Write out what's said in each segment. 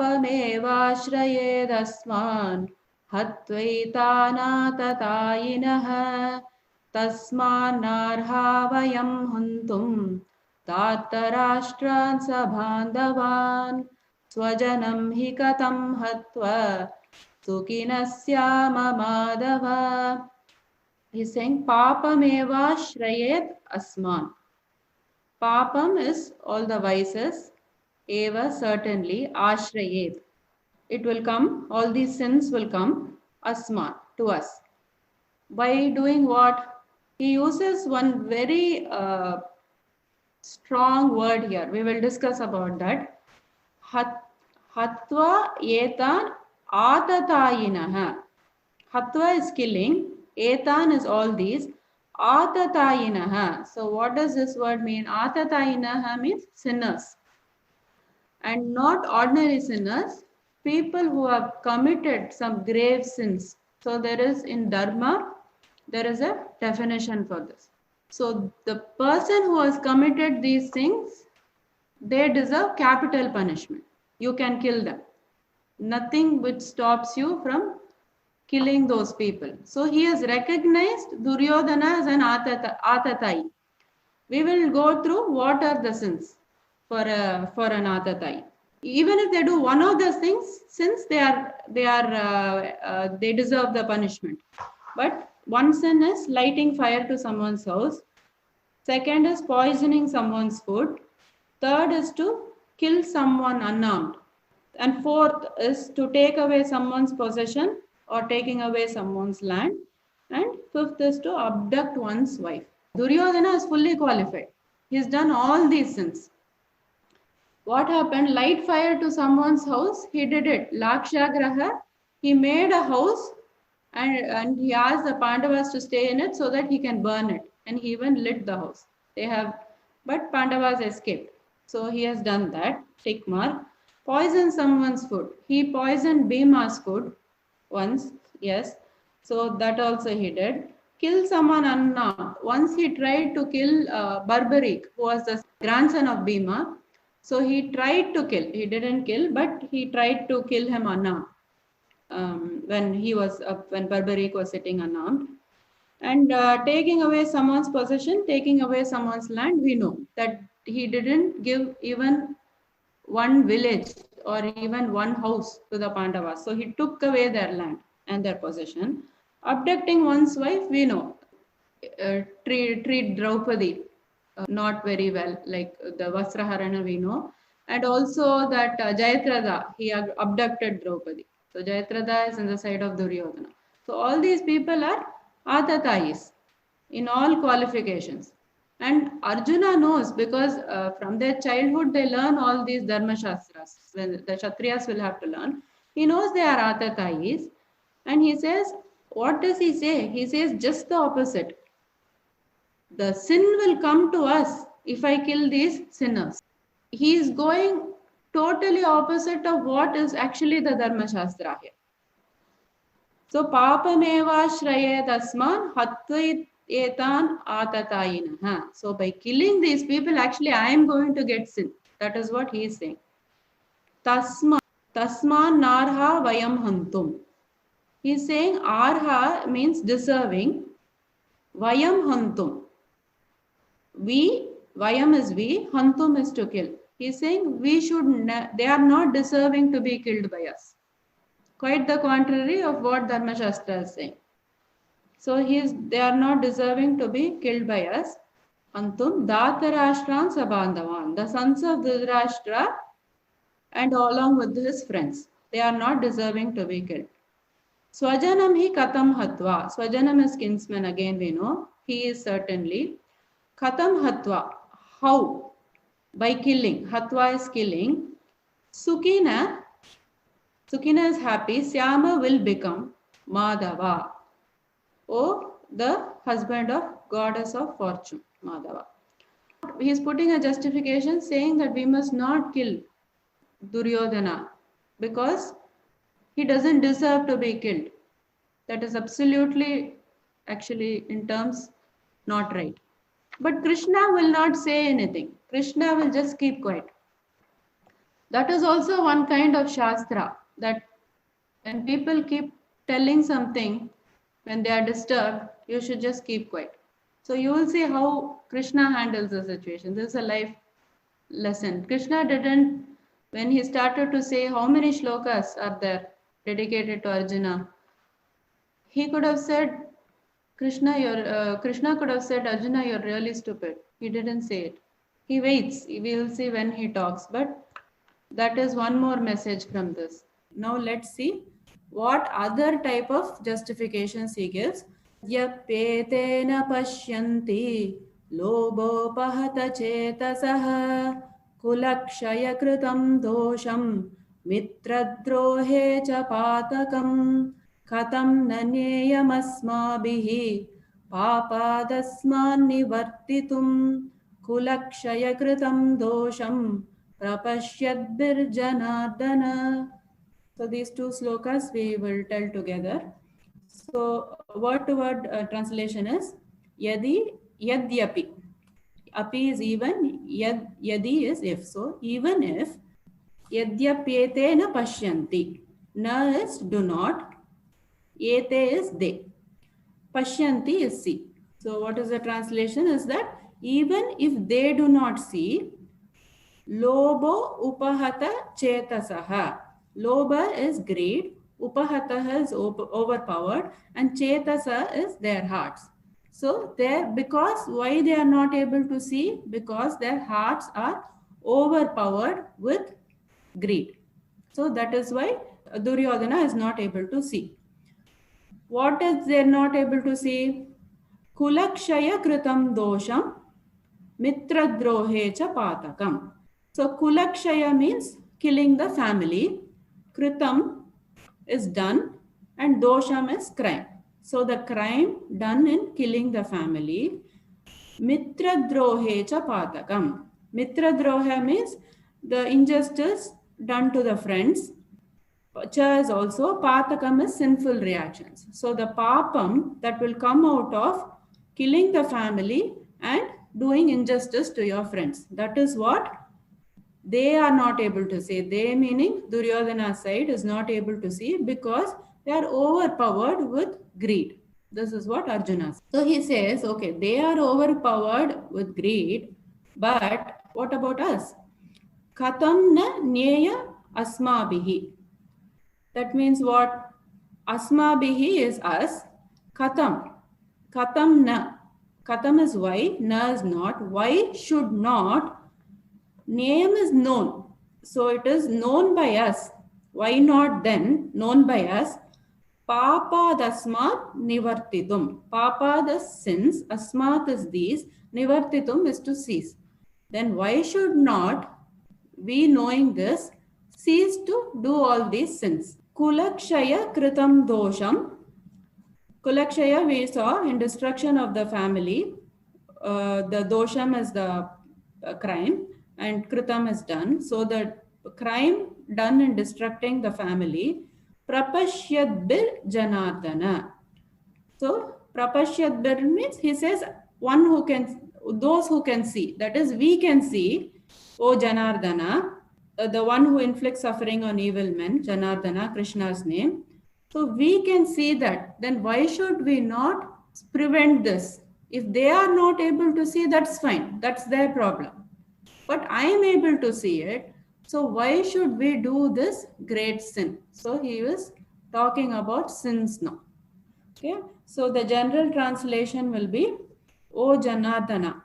पापमेवाश्रयेदस्मान् हत्वैतानाततायिनः तस्मान्नार्हा वयं हन्तुं धार्तराष्ट्रान् सबान्धवान् स्वजनं हि कथं हत्वा सुखिनः स्याम Madhav. He's saying papameva shrayet asman. Papam is all the vices. Eva certainly. Ashrayet. It will come. All these sins will come. Asman to us. By doing what? He uses one very strong word here. We will discuss about that. Hatva etan atatayinah. Hatva is killing. Etan is all these. Atatayinah. So what does this word mean? Atatayinah means sinners. And not ordinary sinners. People who have committed some grave sins. So there is in Dharma, there is a definition for this. So the person who has committed these things, they deserve capital punishment. You can kill them. Nothing which stops you from killing those people. So he has recognized Duryodhana as an Atatai. We will go through what are the sins for an Atatai. Even if they do one of those things, since they deserve the punishment. But one sin is lighting fire to someone's house. Second is poisoning someone's food. Third is to kill someone unarmed. And fourth is to take away someone's possession or taking away someone's land. And fifth is to abduct one's wife. Duryodhana is fully qualified. He has done all these sins. What happened? Light fire to someone's house. He did it. Lakshagraha. He made a house and he asked the Pandavas to stay in it so that he can burn it. And he even lit the house. But Pandavas escaped. So he has done that. Tick mark. Poison someone's food. He poisoned Bhima's food once. Yes. So that also he did. Kill someone unarmed. Once he tried to kill Barbarik, who was the grandson of Bhima. So he tried to kill. He didn't kill, but he tried to kill him unarmed. When Barbarik was sitting unarmed. And taking away someone's possession, taking away someone's land, we know that he didn't give even one village or even one house to the Pandavas. So he took away their land and their possession. Abducting one's wife, we know. Treat Draupadi not very well, like the Vasraharana we know. And also that Jayatratha, he abducted Draupadi. So Jayatratha is in the side of Duryodhana. So all these people are Atatayis in all qualifications. And Arjuna knows because from their childhood they learn all these Dharma Shastras. When the Kshatriyas will have to learn. He knows they are Atatayis. And he says, what does he say? He says just the opposite. The sin will come to us if I kill these sinners. He is going totally opposite of what is actually the Dharma Shastra here. So, papameva shrayet asman hatvait etan atatayinah. So, by killing these people, actually I am going to get sin. That is what he is saying. Tasman narha vayam hantum. He is saying arha means deserving. Vayam hantum. Vayam is we, hantum is to kill. He is saying they are not deserving to be killed by us. Quite the contrary of what Dharma Shastra is saying. So they are not deserving to be killed by us. Hantum Dhatarashtran Sabandhavan. The sons of Dhritarashtra and along with his friends. They are not deserving to be killed. Swajanam hi katam hatva. Swajanam is kinsman, again we know. He is certainly. Katam hatva. How? By killing. Hatva is killing. Sukhina is happy. Syama will become Madhava. Oh, the husband of goddess of fortune, Madhava. He is putting a justification saying that we must not kill Duryodhana because he doesn't deserve to be killed. That is absolutely, actually, in terms, not right. But Krishna will not say anything. Krishna will just keep quiet. That is also one kind of Shastra, that when people keep telling something, when they are disturbed, you should just keep quiet. So you will see how Krishna handles the situation. This is a life lesson. Krishna didn't, when he started to say how many shlokas are there dedicated to Arjuna, he could have said, Krishna could have said, Arjuna, you're really stupid. He didn't say it. He waits. We will see when he talks. But that is one more message from this. Now let's see what other type of justifications he gives. Yappetena pashyanti lobopahata chetasah kulakshaya kritam dosham mitradrohe cha patakam katam nanyeyamasmabihi papadasman nivartitum kulakshaya kritam dosham prapashyadbirjanardana. So these two slokas we will tell together. So word to word translation is yadi yadyapi. Api is even, yadi is if. So even if yadyapyete na pashyanti. Na is do not. Yete is they. Pashyanti is see. So what is the translation is that even if they do not see, Lobo upahata chetasaha. Loba is greed, upahata is overpowered, and chetasa is their hearts. So there, because why they are not able to see? Because their hearts are overpowered with greed. So that is why Duryodhana is not able to see. What is they not able to see? Kulakshaya kritam dosham mitradrohe cha patakam. So kulakshaya means killing the family. Kritam is done and dosham is crime. So the crime done in killing the family. Mitradrohe cha patakam. Mitradroha means the injustice done to the friends. Cha is also, patakam is sinful reactions. So the papam that will come out of killing the family and doing injustice to your friends. That is what they are not able to see. They meaning Duryodhana's side is not able to see because they are overpowered with greed. This is what Arjuna says. So he says, okay, they are overpowered with greed, but what about us? Katam na nyeya asmabihi. That means what? Asmabihi is us. Katam. Katam na. Katam is why. Na is not. Why should not? Name is known. So it is known by us. Why not then? Known by us. Papa dasmat nivartitum. Papa the sins. Asmat is these. Nivartitum is to cease. Then why should not we, knowing this, cease to do all these sins? Kulakshaya kritam dosham. Kulakshaya we saw in destruction of the family. The dosham is the crime and kritam is done. So the crime done in destructing the family. Prapashyadbir janardana. So prapashyadbir means he says one who can, those who can see. That is we can see, O Janardana, the one who inflicts suffering on evil men, Janardana, Krishna's name. So we can see that. Then why should we not prevent this? If they are not able to see, that's fine. That's their problem. But I am able to see it. So why should we do this great sin? So he was talking about sins now. Okay. So the general translation will be, O Janardana,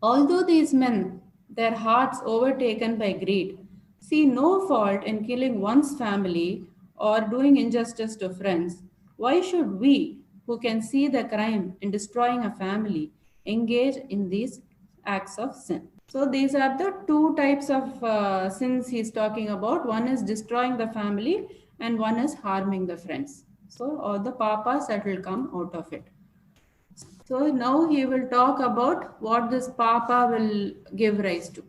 although these men, their hearts overtaken by greed, see no fault in killing one's family or doing injustice to friends, why should we, who can see the crime in destroying a family, engage in these acts of sin? So these are the two types of sins he's talking about. One is destroying the family and one is harming the friends. So all the papas that will come out of it. So now he will talk about what this papa will give rise to.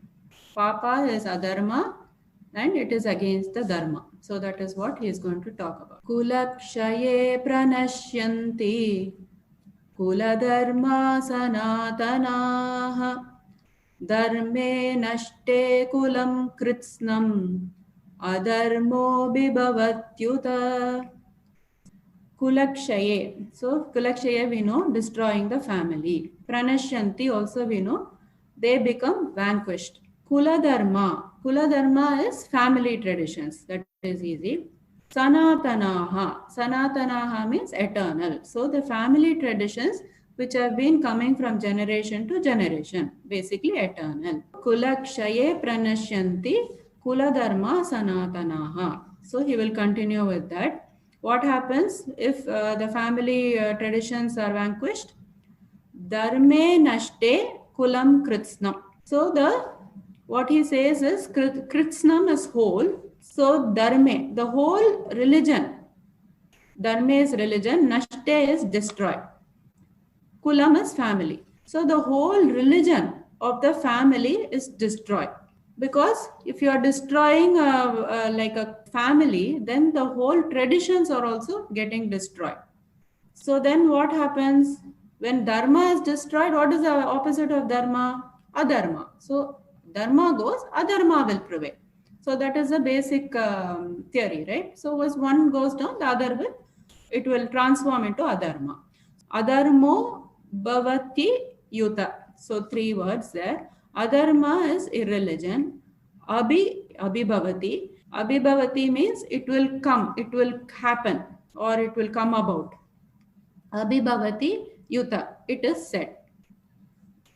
Papa is adharma and it is against the dharma. So that is what he is going to talk about. Kulakshaye pranashyanti kuladharma sanatanaha Dharme nashte kulam kritsnam adharmo bibhavatyuta. Kulakshaye. So Kulakshaye we know destroying the family. Pranashyanti also we know they become vanquished. Kula Dharma. Kula Dharma is family traditions. That is easy. Sanatanaha. Sanatanaha means eternal. So the family traditions which have been coming from generation to generation, basically eternal. Kulakshaye pranashyanti kula dharma sanatanaha. So he will continue with that. What happens if the family traditions are vanquished? Dharme nashte kulam kritsnam. So what he says is kritsnam is whole. So dharme, the whole religion, dharme is religion, nashte is destroyed. Kulam is family. So the whole religion of the family is destroyed. Because if you are destroying like a family, then the whole traditions are also getting destroyed. So then what happens when dharma is destroyed? What is the opposite of dharma? Adharma. So dharma goes, adharma will prevail. So that is a basic theory, right? So as one goes down, the other it will transform into adharma. Adharmo bhavati yuta. So three words there. Adharma is irreligion. Abhibhavati. Abhibhavati means it will come, it will happen, or it will come about. Abhibhavati yuta. It is said.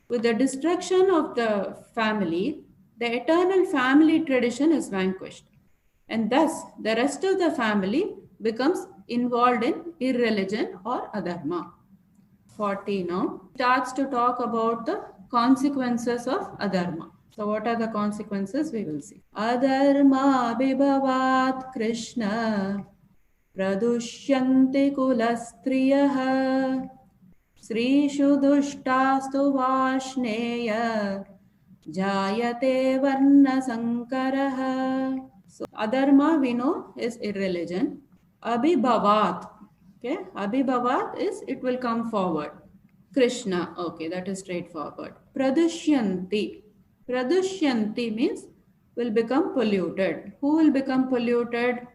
With the destruction of the family, the eternal family tradition is vanquished. And thus, the rest of the family becomes involved in irreligion or adharma. 40 now starts to talk about the consequences of adharma. So what are the consequences? We will see. Adharma bibhavat Krishna pradushyanti kulastriyah Srishu dushtastu vashneya jayate varna sankaraha. So adharma we know is irreligion. Abhibhavat. Okay, Abhibhavat is it will come forward. Krishna. Okay, that is straightforward. Pradushyanti. Pradushyanti means will become polluted. Who will become polluted?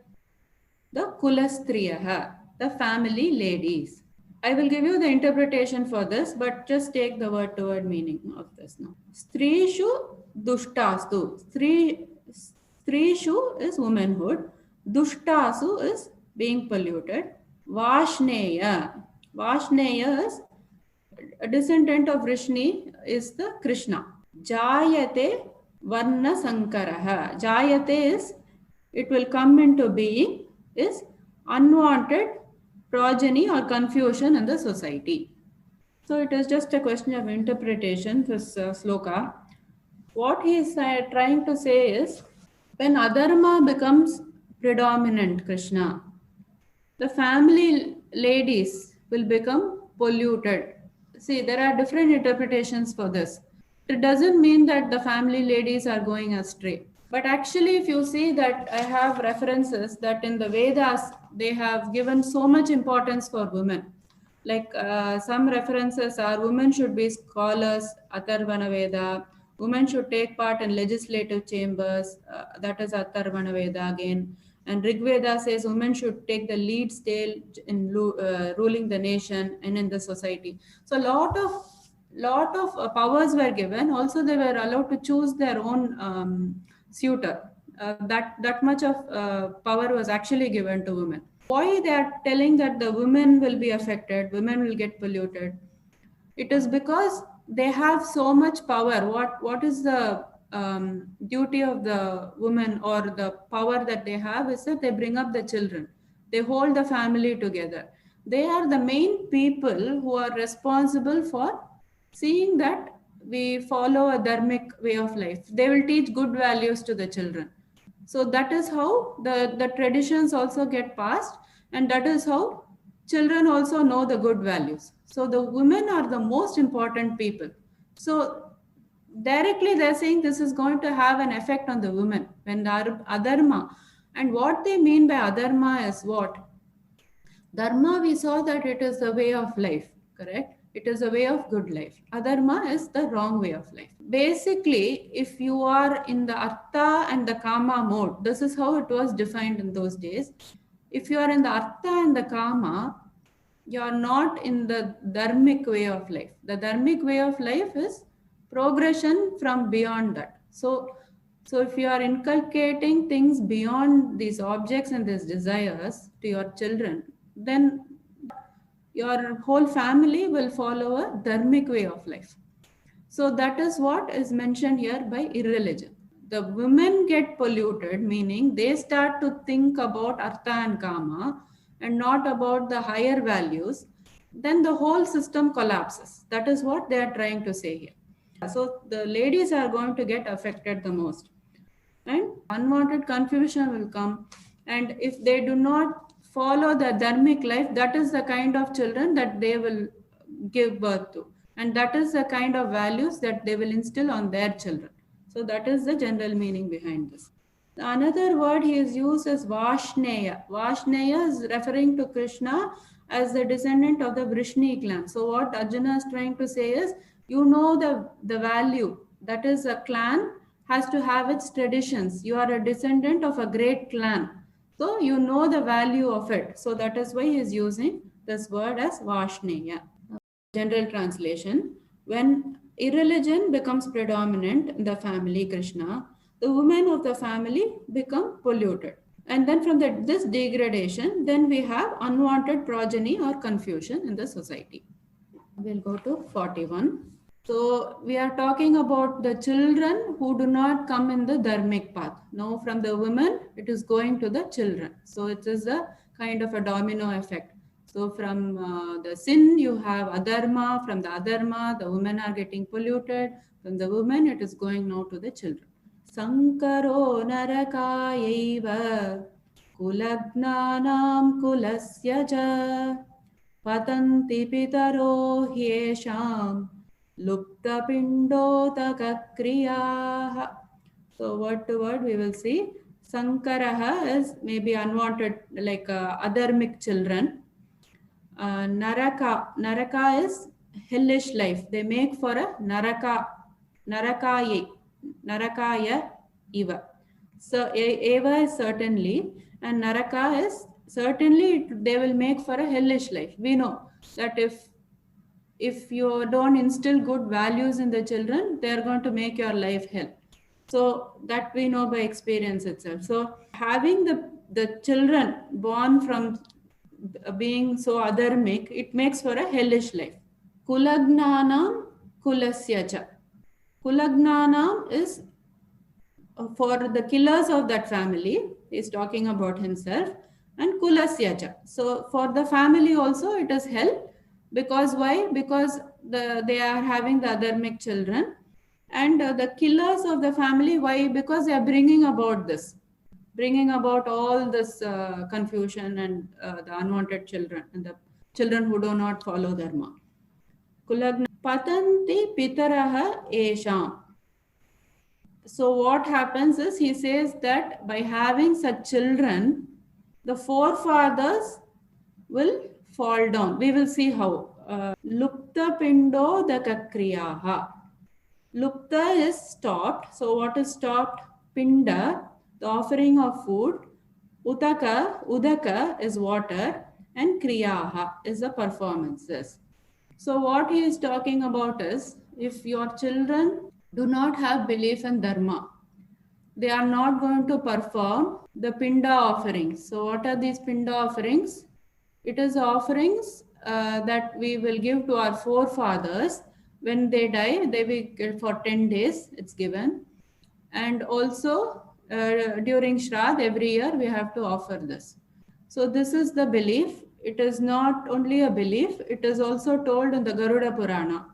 The Kulastriyaha, the family ladies. I will give you the interpretation for this, but just take the word to word meaning of this now. Strishu dushtastu. Strishu is womanhood. Dushtasu is being polluted. Vashneya. Vashneya is a descendant of Vrishni is the Krishna. Jayate Varna Sankaraha. Jayate is it will come into being is unwanted progeny or confusion in the society. So it is just a question of interpretation, this sloka. What he is trying to say is when adharma becomes predominant, Krishna, the family ladies will become polluted. See, there are different interpretations for this. It doesn't mean that the family ladies are going astray. But actually, if you see that I have references that in the Vedas, they have given so much importance for women. Like some references are women should be scholars, Atharvana Veda, women should take part in legislative chambers, that is Atharvana Veda again. And Rig Veda says women should take the lead stage in ruling the nation and in the society. So a lot of powers were given. Also, they were allowed to choose their own suitor. That much of power was actually given to women. Why they are telling that the women will be affected, women will get polluted? It is because they have so much power. What is the duty of the woman or the power that they have is that they bring up the children. They hold the family together. They are the main people who are responsible for seeing that we follow a dharmic way of life. They will teach good values to the children. So that is how the traditions also get passed, and that is how children also know the good values. So the women are the most important people. So directly they're saying this is going to have an effect on the women when the adharma. And what they mean by adharma is what? Dharma, we saw that it is the way of life, correct? It is a way of good life. Adharma is the wrong way of life. Basically, if you are in the artha and the kama mode, this is how it was defined in those days. If you are in the artha and the kama, you are not in the dharmic way of life. The dharmic way of life is progression from beyond that. So if you are inculcating things beyond these objects and these desires to your children, then your whole family will follow a dharmic way of life. So that is what is mentioned here by irreligion. The women get polluted, meaning they start to think about artha and kama and not about the higher values, then the whole system collapses. That is what they are trying to say here. So the ladies are going to get affected the most, and unwanted confusion will come. And if they do not follow the dharmic life, that is the kind of children that they will give birth to, and that is the kind of values that they will instill on their children. So that is the general meaning behind this. Another word he is used is Vashneya. Vashneya is referring to Krishna as the descendant of the Vrishni clan. So what Arjuna is trying to say is, you know the value, that is a clan has to have its traditions. You are a descendant of a great clan. So you know the value of it. So that is why he is using this word as Vashneya. General translation: when irreligion becomes predominant in the family, Krishna, the women of the family become polluted. And then from this degradation, then we have unwanted progeny or confusion in the society. We'll go to 41. So we are talking about the children who do not come in the dharmic path. Now from the women, it is going to the children. So it is a kind of a domino effect. So from the sin, you have adharma. From the adharma, the women are getting polluted. From the women, it is going now to the children. Sankaro narakayaiva kulagnanam kulasya ja patanti pitaro hyesham lupta pindotaka kriyaha. So word to word we will see. Sankaraha is maybe unwanted, like adharmic children. Naraka is hellish life. They make for a narakaya eva. So eva is certainly, and naraka is certainly, they will make for a hellish life. We know that if you don't instill good values in the children, they are going to make your life hell. So that we know by experience itself. So having the children born from being so adharmic, it makes for a hellish life. Kulagnanam kulasyacha. Kulagnanam is for the killers of that family. He's talking about himself. And kulasyacha. So for the family also it is hell. Because why? Because they are having the adharmic children. And the killers of the family, why? Because they are bringing about this. Bringing about all this confusion and the unwanted children and the children who do not follow dharma. Kulagna patanti pitaraha esham. So what happens is, he says that by having such children, the forefathers will fall down. We will see how. Lupta pindo dakakriyaha. Lupta is stopped. So what is stopped? Pinda, the offering of food. Udaka is water, and kriyaha is the performances. So what he is talking about is, if your children do not have belief in dharma, they are not going to perform the pinda offerings. So what are these pinda offerings? It is offerings that we will give to our forefathers. When they die, they will get for 10 days, it's given. And also during Shraddh, every year we have to offer this. So this is the belief. It is not only a belief, it is also told in the Garuda Purana.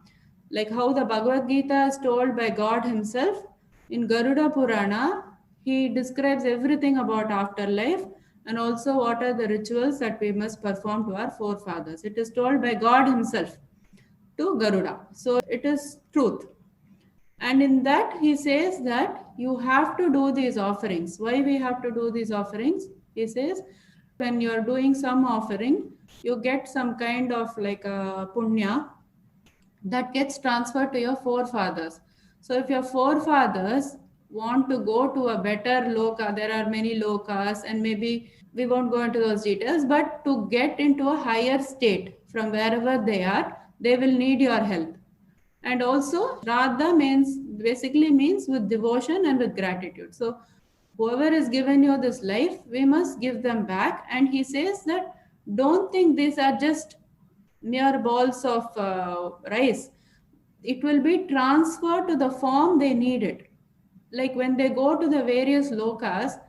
Like how the Bhagavad Gita is told by God himself, in Garuda Purana, he describes everything about afterlife and also what are the rituals that we must perform to our forefathers. It is told by God himself to Garuda. So it is truth. And in that he says that you have to do these offerings. Why we have to do these offerings? He says, when you are doing some offering, you get some kind of like a punya, that gets transferred to your forefathers. So if your forefathers want to go to a better loka, there are many lokas, and maybe we won't go into those details, but to get into a higher state from wherever they are, they will need your help. And also, Shraddha means basically means with devotion and with gratitude. So whoever has given you this life, we must give them back. And he says that don't think these are just mere balls of rice. It will be transferred to the form they need it. Like when they go to the various lokas,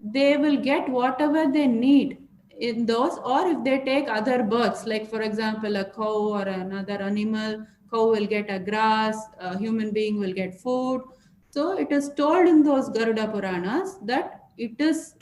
they will get whatever they need in those, or if they take other births, like for example, a cow or another animal, cow will get a grass, a human being will get food. So it is told in those Garuda Puranas that it is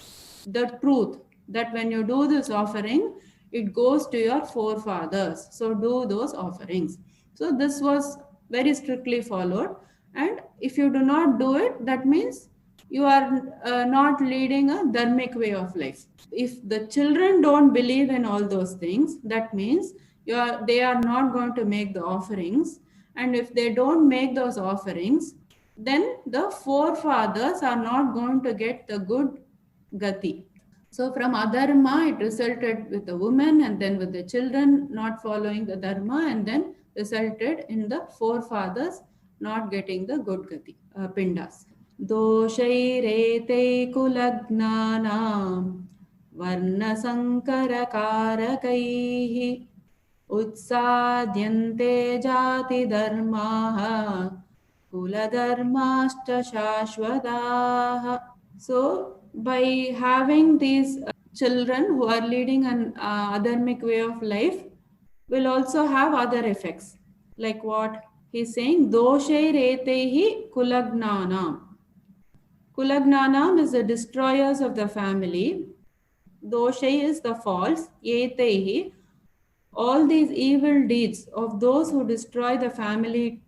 the truth that when you do this offering, it goes to your forefathers. So do those offerings. So this was very strictly followed. And if you do not do it, that means you are not leading a dharmic way of life. If the children don't believe in all those things, that means they are not going to make the offerings. And if they don't make those offerings, then the forefathers are not going to get the good gati. So from adharma, it resulted with the woman and then with the children not following the dharma, and then resulted in the forefathers not getting the good gati, pindas. दोषैरेते कुलग्नानां वर्णसङ्करकारकैः उत्साद्यन्ते जातिधर्माः कुलधर्माश्च शाश्वताः. So by having these children who are leading an adharmic way of life will also have other effects. Like what he's saying, doshairetehi kulagnanam. Kulagnanam is the destroyers of the family. Doshai is the faults. Yetehi, all these evil deeds of those who destroy the family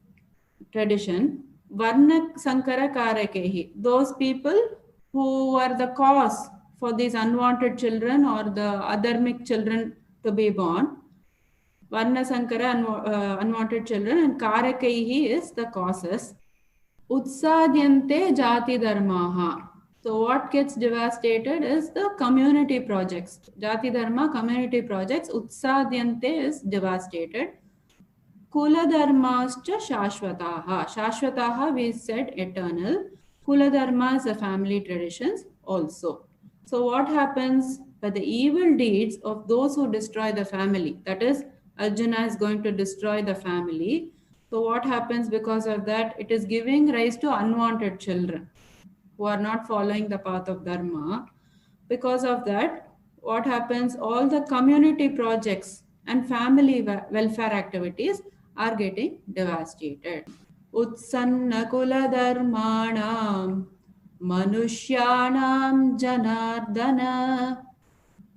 tradition. Varna Sankara Karakehi, those people who are the cause for these unwanted children or the adharmic children to be born. Varna Sankara, unwanted children, and Karakaihi is the causes. Utsadyante Jati Dharmaha. So what gets devastated is the community projects. Jati Dharma community projects. Utsadyante is devastated. Kula Dharmascha Shashwataha. Shashwataha we said eternal. Kula Dharma is the family traditions also. So what happens by the evil deeds of those who destroy the family? That is, Arjuna is going to destroy the family. So what happens because of that? It is giving rise to unwanted children who are not following the path of Dharma. Because of that, what happens? All the community projects and family welfare activities are getting devastated. Utsanna kula dharmanam manushyanam janardana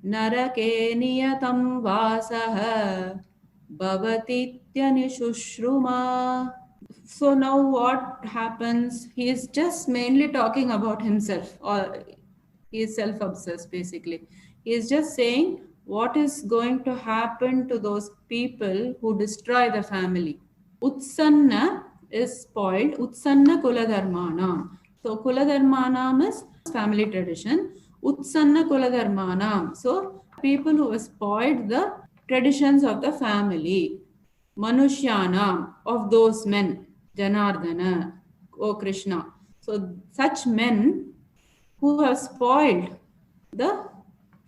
narake niyatam vasaha bhavatityanisushruma. So now what happens? He is just mainly talking about himself, or he is self-obsessed basically. He is just saying what is going to happen to those people who destroy the family. Utsanna is spoiled. Utsanna kuladharmanam. So kuladharmanam is family tradition. Utsanna kuladharmanam. So people who have spoiled the traditions of the family. Manushyanam, of those men. Janardana, O Krishna. So such men who have spoiled the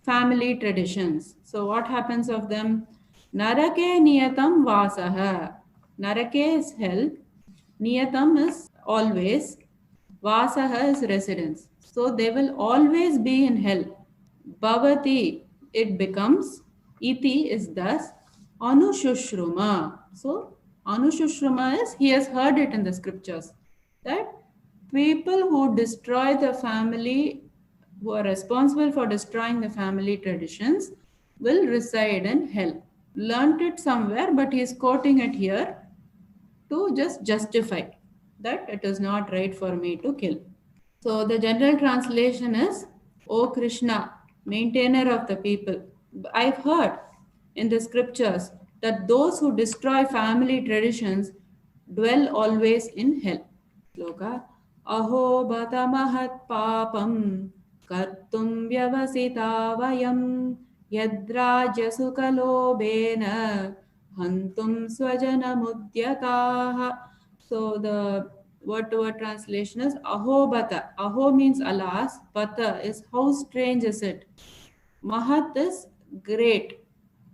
family traditions. So what happens of them? Narake niyatam vasaha. Narake is hell. Niyatam is always. Vasaha is residence. So they will always be in hell. Bhavati, it becomes. Iti is thus. Anushushruma. So Anushushruma is, he has heard it in the scriptures, that people who destroy the family, who are responsible for destroying the family traditions, will reside in hell. Learned it somewhere, but he is quoting it here to just justify that it is not right for me to kill. So the general translation is, O Krishna, maintainer of the people. I've heard in the scriptures that those who destroy family traditions dwell always in hell. Sloka. Aho bata mahat papam kartum vyavasita vayam yadrajya sukalobena hantum swajana mudyataha. So the word to word translation is Aho bata. Aho means alas, bata is how strange is it. Mahat is great.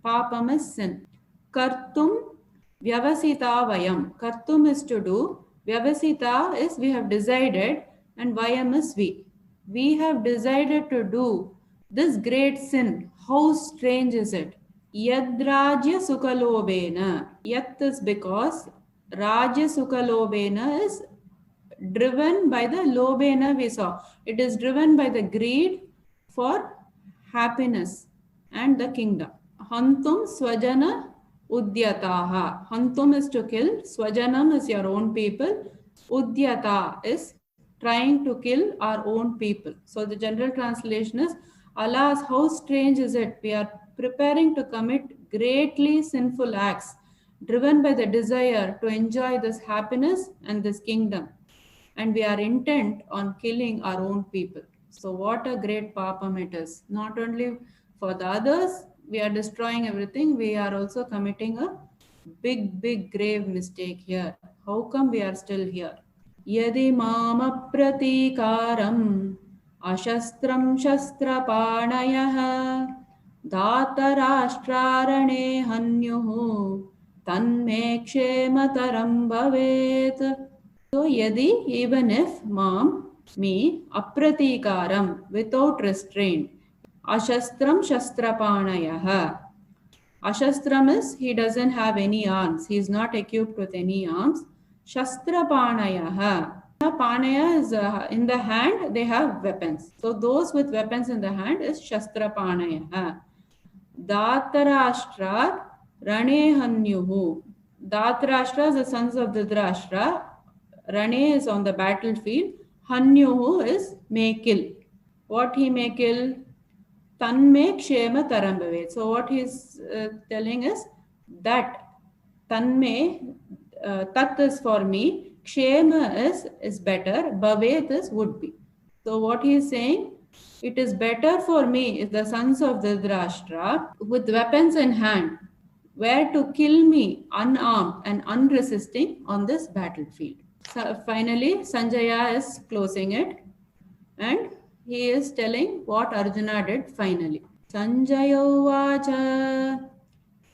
Papam is sin. Kartum vyavasita vayam. Kartum is to do. Vyavasita is we have decided, and vayam is we. We have decided to do this great sin. How strange is it? Yadrajya sukalobena. Yat is because Raja sukalobena is driven by the lobena we saw. It is driven by the greed for happiness and the kingdom. Hantum swajana udyataha. Hantum is to kill. Swajanam is your own people. Udyata is trying to kill our own people. So the general translation is, alas, how strange is it? We are preparing to commit greatly sinful acts, driven by the desire to enjoy this happiness and this kingdom. And we are intent on killing our own people. So what a great papam it is. Not only for the others, we are destroying everything, we are also committing a big grave mistake here. How come we are still here? Yadi mama pratikaram ashastram shastrapanayah datarashtrarane hanyuhu tanme kshemataram bhavet. So yadi, even if mom, me, apratikaram, without restraint, ashastram shastrapanayah. Ashastram is he doesn't have any arms. He is not equipped with any arms. Shastrapanayah. Panaya is in the hand, they have weapons. So those with weapons in the hand is Shastrapanayah. Datarashtra Rane Hanyuhu. Datarashtra is the sons of Dhritarashtra. Rane is on the battlefield. Hanyuhu is may kill. What he may kill? Tanme kshema tarambavet. So what he's telling is that tanme, tat is for me, kshema is better, bhavet is would be. So what he is saying, it is better for me if the sons of Dhritarashtra with weapons in hand were to kill me unarmed and unresisting on this battlefield. So finally, Sanjaya is closing it and he is telling what Arjuna did finally. Sanjaya uvacha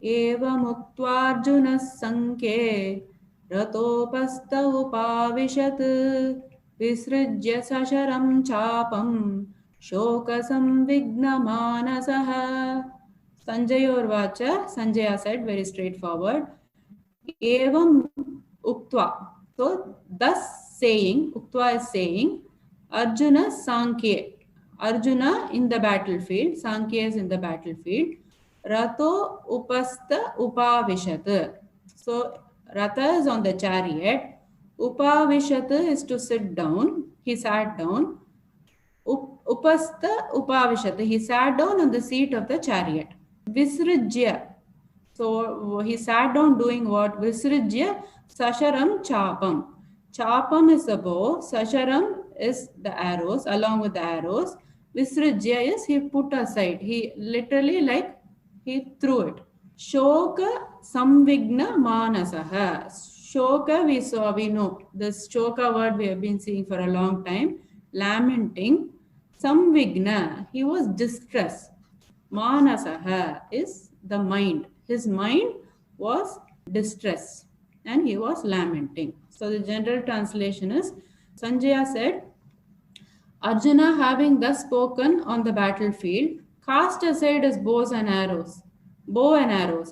evamuktvārjuna sankhe ratopasta upavishat visrujya sasharam chapam shoka samvigna manasah. Sanjaya uvacha, Sanjaya said very straightforward, evam uktva. So thus saying, uktva is saying, Arjuna Sankhya. Arjuna in the battlefield, Sankhya is in the battlefield. Rato upasta upavishat. So Ratha is on the chariot. Upavishat is to sit down. He sat down. Upasta upavishat. He sat down on the seat of the chariot. Visrujya. So he sat down doing what? Visrujya sasharam chapam. Chapam is the bow. Sasharam is the arrows, along with the arrows. Visrujya is he put aside. He literally he threw it. Shoka samvigna manasaha. Shoka we know. This shoka word we have been seeing for a long time. Lamenting. Samvigna, he was distressed. Manasaha is the mind. His mind was distressed and he was lamenting. So the general translation is, Sanjaya said, Arjuna having thus spoken on the battlefield, cast aside his bow and arrows,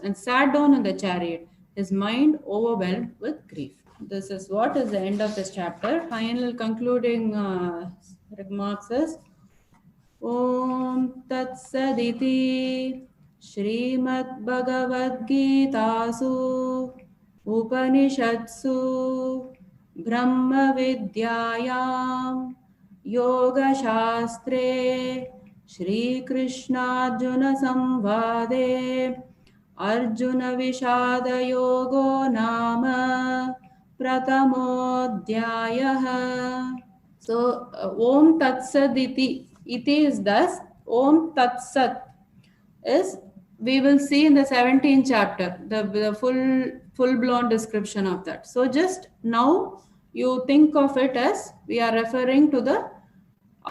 and sat down in the chariot, his mind overwhelmed with grief. This is what is the end of this chapter. Final concluding remarks is, Om Tat Saditi Srimad Bhagavad Gitasu Upanishatsu Brahma Vidyayam Yoga Shastre Shri Krishna Arjuna Samvade Arjun विषाद योगो नाम प्रथमोऽध्यायः. So Om Tat Sat iti is thus. Om Tat Sat is, we will see in the 17th chapter the full blown description of that. So just now you think of it as we are referring to the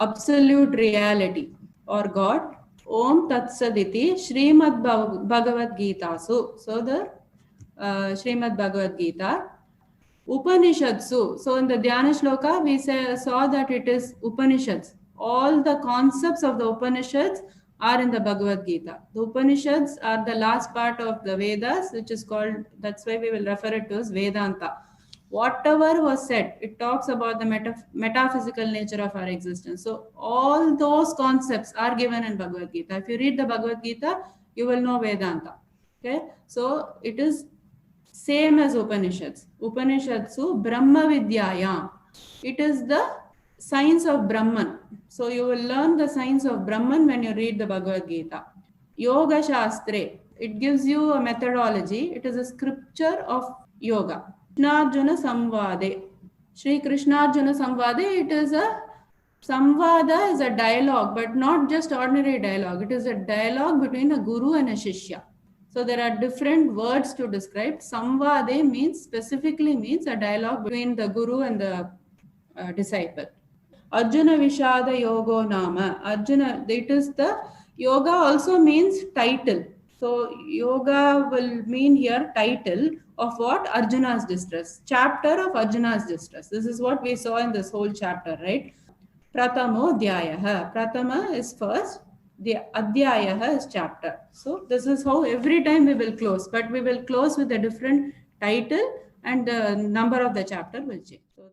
absolute reality or God. Om Tat Sat iti Srimad Bhagavad Gita. So the Srimad Bhagavad Gita. Upanishads. So in the Dhyana Shloka, we saw that it is Upanishads. All the concepts of the Upanishads are in the Bhagavad Gita. The Upanishads are the last part of the Vedas, which is called, that's why we will refer it to as Vedanta. Whatever was said, it talks about the metaphysical nature of our existence. So all those concepts are given in Bhagavad Gita. If you read the Bhagavad Gita, you will know Vedanta. Okay, so it is same as Upanishads. Upanishadsu Brahma Vidyayam. It is the science of Brahman. So you will learn the science of Brahman when you read the Bhagavad Gita. Yoga Shastre. It gives you a methodology. It is a scripture of yoga. Krishnarjuna Samvade. Shri Krishnarjuna Samvade. It is a Samvada is a dialogue, but not just ordinary dialogue. It is a dialogue between a guru and a shishya. So there are different words to describe. Samvade means, specifically means a dialogue between the guru and the disciple. Arjuna Vishada Yogo Nama. Arjuna, it is the, yoga also means title. So yoga will mean here title of what? Arjuna's distress. Chapter of Arjuna's distress. This is what we saw in this whole chapter, right? Pratamo Dhyayah. Pratama is first. The Adhyayah is chapter. So this is how every time we will close, but we will close with a different title and the number of the chapter will change. So